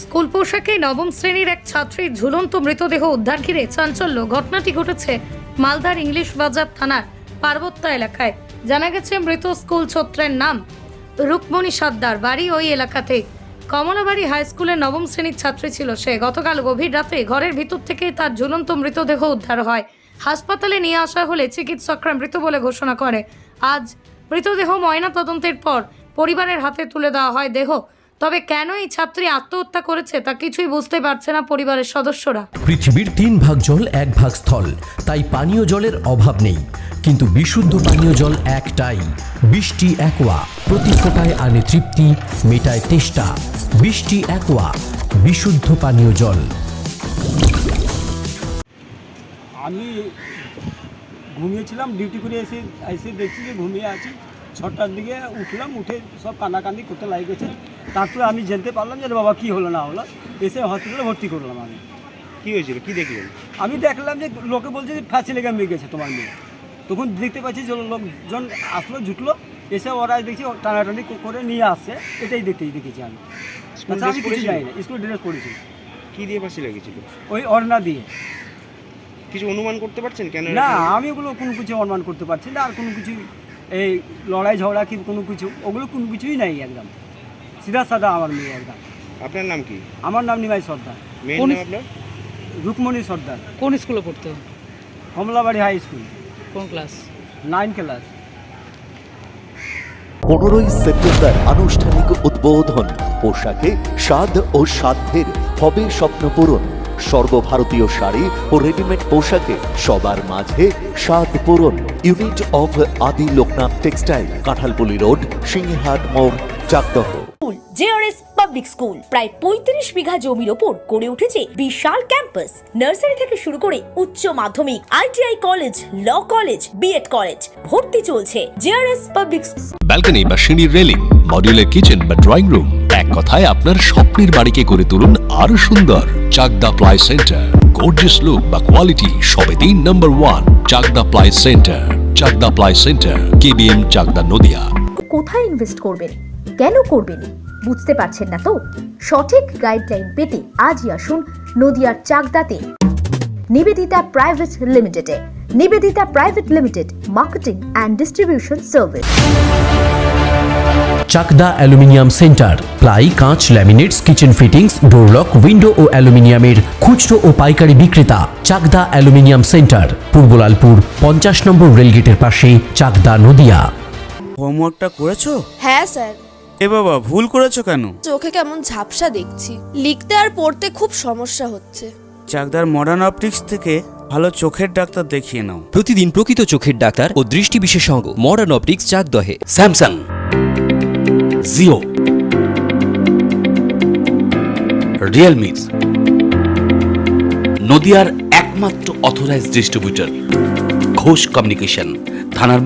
School পোশাকে নবম শ্রেণীর এক ছাত্রীর ঝুলন্ত মৃতদেহ উদ্ধার ঘিরে চাঞ্চল্য। ঘটনাটি ঘটেছে মালদার ইংলিশ বাজার থানার পার্বত্যা এলাকায়। জানা গেছে মৃত স্কুল ছাত্রের নাম রুকমণি সর্দার, বাড়ি ওই এলাকাতেই। কমলাবাড়ি হাই স্কুলের নবম শ্রেণীর ছাত্রী ছিল সে। গতকাল গভীর রাতে ঘরের ভিতর থেকেই তার ঝুলন্ত মৃতদেহ উদ্ধার হয়। হাসপাতালে নিয়ে আসা হলে চিকিৎসকরা মৃত বলে ঘোষণা করে। আজ মৃতদেহ ময়না তদন্তের পর পরিবারের হাতে তুলে দেওয়া হয় দেহ। তবে কেন এই ছাত্রী আত্মহত্যা করেছে তা কিছুই বুঝতে পারছে না পরিবারের সদস্যরা। পৃথিবীর 3 ভাগ জল 1 ভাগ স্থল, তাই পানীয় জলের অভাব নেই। কিন্তু বিশুদ্ধ পানীয় জল একটাই, বৃষ্টি অ্যাকোয়া। প্রতি ফোঁটায় আনে তৃপ্তি, মেটায় তেষ্টা। বৃষ্টি অ্যাকোয়া, বিশুদ্ধ পানীয় জল। আমি ঘুমিয়েছিলাম, ডিউটি করে এসে দেখছি যে ঘুমিয়ে আছি। 6টার দিকে উঠলাম, উঠে সব কান্নাকান্দি করতে লাগে গেছে। তারপরে আমি জানতে পারলাম যে বাবা কী হলো না হলো, এসে হসপিটালে ভর্তি করলাম। আমি কী হয়েছিল, কী দেখলেন? আমি দেখলাম যে লোকে বলছে যে ফাঁসি লেগে মেয়ে গেছে তোমার মেয়ে। তখন দেখতে পাচ্ছি যে লোকজন আসলো, জুটলো, এসে ওরা দেখছি টানাটানি করে নিয়ে আসছে। এটাই দেখেছি আমি। আচ্ছা, আমি কিছু যাই না, স্কুল ড্রেস পড়েছি। কী দিয়ে ফাঁসি লেগেছিল? ওই অর্ণা দিয়ে। কিছু অনুমান করতে পারছেন কেন? না, আমি ওগুলো কোনো কিছু অনুমান করতে পারছি না। আর কোনো কিছু এই লড়াই ঝগড়া কি কোনো কিছু, ওগুলো কোনো কিছুই নাই। একদম সিধা সাদা আমার মেয়ে একদম। আপনার নাম কি? আমার নাম নিমাই সর্দার। মেয়ের নাম আপনার? রুকমণি সর্দার। কোন স্কুলে পড়তো? Kamalabari high school. কোন ক্লাস? 9 ক্লাস। 15ই সেপ্টেম্বর আনুষ্ঠানিক উদ্বোধন। পোশাকে স্বাদ ও সাধ্যের হবে স্বপ্নপূরণ। সর্বভারতীয় শাড়ি ও রেডিমেড পোশাকে সবার মাঝে স্বাদ পূরণ। ইউনিট অফ আদি লোকনাথ টেক্সটাইল, কাঁঠালপুলি রোড, সিংহাট মোড়, চাকদহ। জেআরএস পাবলিক স্কুল প্রায় 35 বিঘা জমির ওপর গড়ে উঠেছে বিশাল ক্যাম্পাস। নার্সারি থেকে শুরু করে উচ্চ মাধ্যমিক, ITI college, law college, BEd college ভর্তি চলছে। জেআরএস পাবলিক ব্যালকনি বা সিঁড়ির রেলিং, মডিউলার কিচেন বা ড্রয়িং রুম, এক কথায় আপনার স্বপ্নের বাড়িকে করে তুলুন আরো সুন্দর। Chakdah ply centre, gorgeous look বা কোয়ালিটি সবে 3 number 1 Chakdah ply centre. Chakdah ply centre, KBM, Chakdah, Nadia. কোথায় ইনভেস্ট করবেন, কেন করবেন বুঝতে পারছেন না তো? সঠিক গাইডলাইন পেতে আজই আসুন নদিয়ার চাকদাতে নিবেদিতা প্রাইভেট লিমিটেডে। Nivedita Private Limited, marketing and distribution service. Chakdah Aluminium Centre, ply, কাঁচ, laminates, kitchen fittings, door lock, window ও অ্যালুমিনিয়ামের খুচরো ও পাইকারি বিক্রেতা। চাকদা অ্যালুমিনিয়াম সেন্টার, পূর্বলালপুর 50 নম্বর রেলগেটের পাশে, চাকদা, নদিয়া। হোমওয়ার্কটা করেছো? হ্যাঁ স্যার। এ বাবা, ভুল করেছো কেন? চোখে কেমন ঝাপসা দেখছি, লিখতে আর পড়তে খুব সমস্যা হচ্ছে। চাকদার মডার্ন অপটিক্স থেকে ভালো চোখের ডাক্তার দেখিয়ে নাও। প্রতিদিন প্রকৃত চোখের ডাক্তার ও দৃষ্টি বিশেষজ্ঞ মডার্ন অপটিক্স, চাকদহে। স্যামসাং, জিও, রিয়েলমি, নদিয়ার একমাত্র অথরাইজড ডিস্ট্রিবিউটর ঘোষ কমিউনিকেশন, থানার